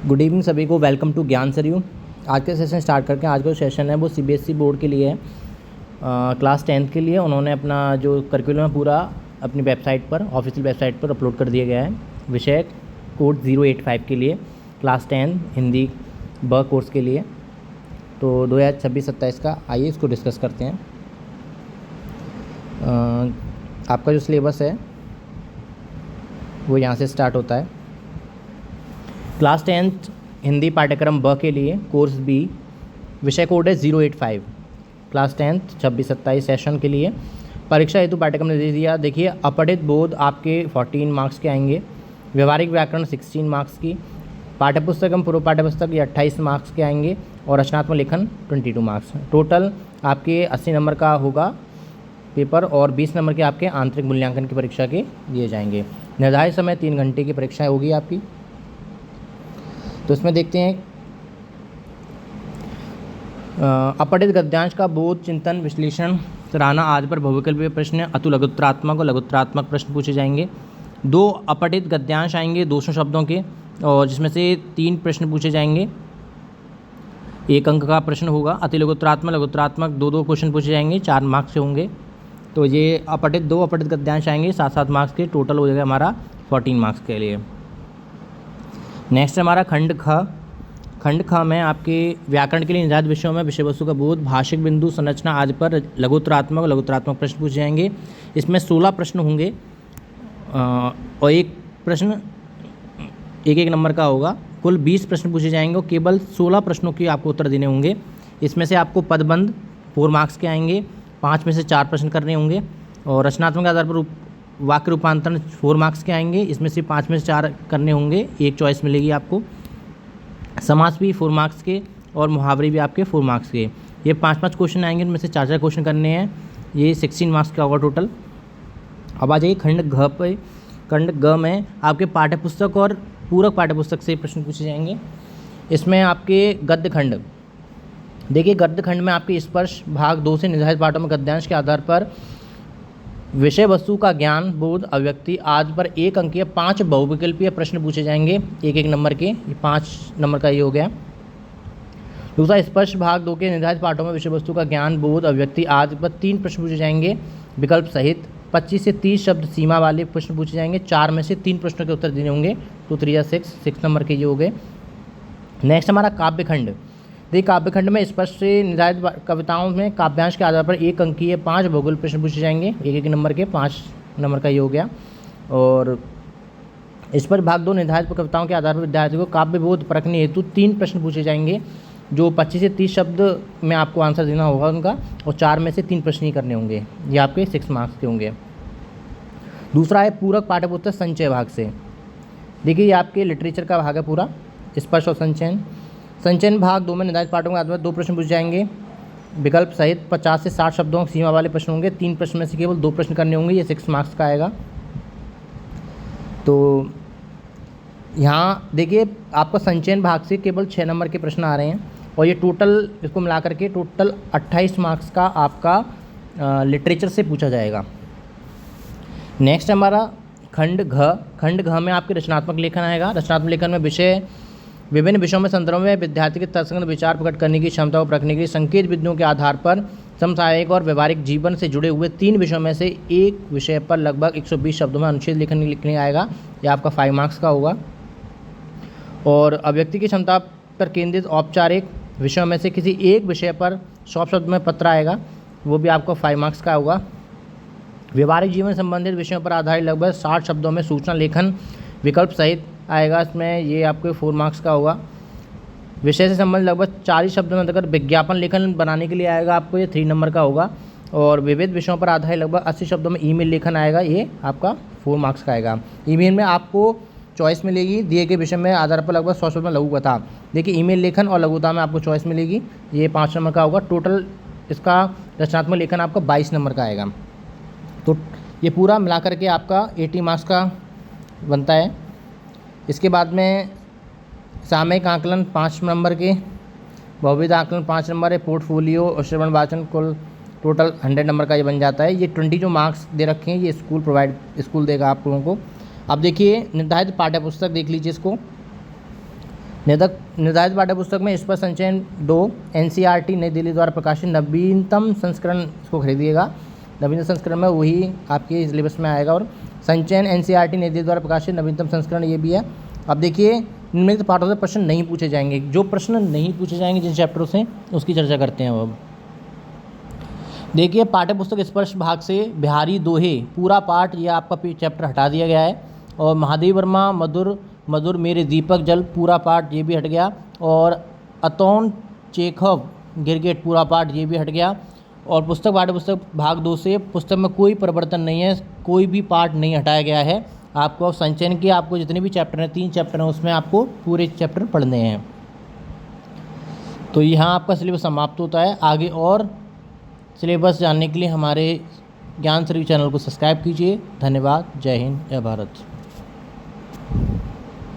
Good evening सभी को। Welcome to ज्ञान सरयू। आज का सेशन स्टार्ट करके आज का जो सेशन है वो सीबीएसई बोर्ड के लिए है, क्लास 10th के लिए। उन्होंने अपना जो करिकुलम है पूरा अपनी वेबसाइट पर, ऑफिशियल वेबसाइट पर अपलोड कर दिया गया है। विषय कोड 085 के लिए क्लास 10 हिंदी ब कोर्स के लिए। तो 2026-27 का आइए इसको डिस्कस करते हैं। आपका जो सिलेबस है वो यहाँ से स्टार्ट होता है। क्लास 10th हिंदी पाठ्यक्रम ब के लिए कोर्स बी, विषय कोड है 085। क्लास 10th 26-27 सेशन के लिए परीक्षा हेतु पाठ्यक्रम ने दे दिया। देखिए, अपठित बोध आपके 14 मार्क्स के आएंगे, व्यवहारिक व्याकरण 16 मार्क्स की, पाठ्यपुस्तक एवं पूर्व पाठ्यपुस्तक ये 28 मार्क्स के आएंगे और रचनात्मक लेखन 22 मार्क्स। टोटल आपके 80 नंबर का होगा पेपर और 20 नंबर के आपके आंतरिक मूल्यांकन की परीक्षा के दिए जाएंगे। निर्धारित समय 3 घंटे की परीक्षा होगी आपकी। तो इसमें देखते हैं अपठित गद्यांश का बोध, चिंतन, विश्लेषण, सराहना आदि पर बहुविकल्पीय प्रश्न, अतु लघुत्तरात्मक और लघुत्तरात्मक प्रश्न पूछे जाएंगे। 2 अपठित गद्यांश आएंगे 200 शब्दों के और जिसमें से 3 प्रश्न पूछे जाएंगे। 1 अंक का प्रश्न होगा। अति लघुत्तरात्मक, लघुत्तरात्मक 2 क्वेश्चन पूछे जाएंगे, 4 मार्क्स से होंगे। तो ये 2 अपठित गद्यांश आएंगे 7-7 मार्क्स के, टोटल हो जाएगा हमारा 14 मार्क्स के लिए। नेक्स्ट हमारा खंड ख में आपके व्याकरण के लिए निर्धारित विषयों में विषय वस्तु का बोध, भाषिक बिंदु, संरचना आदि पर लघुत्तरात्मक और लघुत्तरात्मक प्रश्न पूछे जाएंगे। इसमें 16 प्रश्न होंगे और 1 प्रश्न 1-1 नंबर का होगा। कुल 20 प्रश्न पूछे जाएंगे और केवल 16 प्रश्नों के आपको उत्तर देने होंगे। इसमें से आपको पदबंध 4 मार्क्स के आएंगे, 5 में से 4 प्रश्न करने होंगे और रचनात्मक आधार पर वाक्य रूपांतरण 4 मार्क्स के आएंगे। इसमें से 5 में से 4 करने होंगे, 1 चॉइस मिलेगी आपको। समास भी 4 मार्क्स के और मुहावरे भी आपके 4 मार्क्स के। ये 5-5 क्वेश्चन आएंगे, इनमें से 4-4 क्वेश्चन करने हैं। ये 16 मार्क्स का होगा टोटल। अब आ जाइए खंड घ पे। खंड ग में आपके पाठ्यपुस्तक और पूरक पाठ्यपुस्तक से प्रश्न पूछे जाएंगे। इसमें आपके गद्य खंड, देखिए गद्य खंड में आपके स्पर्श भाग 2 से निर्धारित पाठों में गद्यांश के आधार पर विषय वस्तु का ज्ञान, बोध, अभिव्यक्ति आदि पर 1 अंकीय 5 बहुविकल्पीय प्रश्न पूछे जाएंगे 1-1 नंबर के। ये 5 नंबर का ये हो गया। दूसरा, स्पर्श भाग 2 के निर्धारित पाठों में विषय वस्तु का ज्ञान, बोध, अभिव्यक्ति आदि पर 3 प्रश्न पूछे जाएंगे विकल्प सहित। 25 से 30 शब्द सीमा वाले प्रश्न पूछे जाएंगे, 4 में से 3 प्रश्नों के उत्तर देने होंगे। 2 3 या 6 नंबर के ये हो गए। नेक्स्ट हमारा काव्यखंड। देखिए काव्यखंड में स्पष्ट से निर्धारित कविताओं में काव्यांश के आधार पर 1 अंकीय 5 भूगोल प्रश्न पूछे जाएंगे 1-1 नंबर के। 5 नंबर का ये हो गया। और इस पर भाग 2 निर्धारित कविताओं के आधार पर विद्यार्थियों को काव्य बोध परखने हेतु 3 प्रश्न पूछे जाएंगे, जो 25 से 30 शब्द में आपको आंसर देना होगा उनका और 4 में से 3 प्रश्न ही करने होंगे। ये आपके 6 मार्क्स के होंगे। दूसरा है पूरक पाठ्यपुस्तक संचय भाग से। देखिए ये आपके लिटरेचर का भाग है पूरा, स्पर्श और संचयन। संचयन भाग 2 में निर्धारित पाठों के आधार पर 2 प्रश्न पूछे जाएंगे विकल्प सहित। 50 से 60 शब्दों की सीमा वाले प्रश्न होंगे, 3 प्रश्न में से केवल 2 प्रश्न करने होंगे। ये 6 मार्क्स का आएगा। तो यहाँ देखिए आपका संचयन भाग से केवल 6 नंबर के प्रश्न आ रहे हैं और ये टोटल इसको मिला करके टोटल 28 मार्क्स का आपका लिटरेचर से पूछा जाएगा। नेक्स्ट हमारा खंड घ में आपके रचनात्मक लेखन आएगा। रचनात्मक लेखन में विषय विभिन्न विषयों में संदर्भ में विद्यार्थी के तर्कसंगत विचार प्रकट करने की क्षमता को परखने के लिए संकेत बिंदुओं के आधार पर समसामयिक और व्यवहारिक जीवन से जुड़े हुए 3 विषयों में से 1 विषय पर लगभग 120 शब्दों में अनुच्छेद लेखन लिखने आएगा। यह आपका 5 मार्क्स का होगा। और अभिव्यक्ति की क्षमता पर केंद्रित औपचारिक विषयों में से किसी एक विषय पर 100 शब्द में पत्र आएगा, वो भी आपको 5 मार्क्स का होगा। व्यवहारिक जीवन संबंधित विषयों पर आधारित लगभग 60 शब्दों में सूचना लेखन विकल्प सहित आएगा, इसमें ये आपके 4 मार्क्स का होगा। विषय से संबंधित लगभग 40 शब्दों में अगर विज्ञापन लेखन बनाने के लिए आएगा आपको, ये 3 नंबर का होगा। और विविध विषयों पर आधारित लगभग 80 शब्दों में ईमेल लेखन आएगा, ये आपका 4 मार्क्स का आएगा। ईमेल में आपको चॉइस मिलेगी, दिए गए विषय में आधार पर लगभग 100 शब्द में लघु कथा। देखिए ईमेल लेखन और लघुता में आपको चॉइस मिलेगी, ये 5 नंबर का होगा। टोटल इसका रचनात्मक लेखन आपका 22 नंबर का आएगा। तो ये पूरा मिला करके आपका 80 मार्क्स का बनता है। इसके बाद में सामयिक आकलन 5 नंबर के, बहुविध आकलन 5 नंबर है, पोर्टफोलियो और श्रवण वाचन कुल टोटल 100 नंबर का ये बन जाता है। ये 20 जो मार्क्स दे रखे हैं ये स्कूल देगा आप लोगों को। अब देखिए निर्धारित पाठ्यपुस्तक देख लीजिए इसको। निर्धारित पाठ्य पुस्तक में स्पष्ट संचयन 2 NCERT नई दिल्ली द्वारा प्रकाशित नवीनतम संस्करण, इसको खरीदिएगा। नवीनतम संस्करण में वही आपके सिलेबस में आएगा। और संचयन NCERT नई दिल्ली द्वारा प्रकाशित नवीनतम संस्करण ये भी है। अब देखिए निम्नलिखित पाठों से प्रश्न नहीं पूछे जाएंगे। जो प्रश्न नहीं पूछे जाएंगे जिन चैप्टरों से, उसकी चर्चा करते हैं अब। देखिए पाठ्य पुस्तक स्पर्श भाग से बिहारी दोहे पूरा पाठ, ये आपका चैप्टर हटा दिया गया है। और महादेव वर्मा मधुर मधुर मेरे दीपक जल पूरा पाठ ये भी हट गया। और अतोन चेखव गिरगिट पूरा पाठ ये भी हट गया। और पुस्तक पाठ्य पुस्तक भाग 2 से पुस्तक में कोई परिवर्तन नहीं है, कोई भी पार्ट नहीं हटाया गया है। आपको संचयन के आपको जितने भी चैप्टर हैं, 3 चैप्टर हैं, उसमें आपको पूरे चैप्टर पढ़ने हैं। तो यहाँ आपका सिलेबस समाप्त होता है। आगे और सिलेबस जानने के लिए हमारे ज्ञान सर्वी चैनल को सब्सक्राइब कीजिए। धन्यवाद। जय हिंद, जय भारत।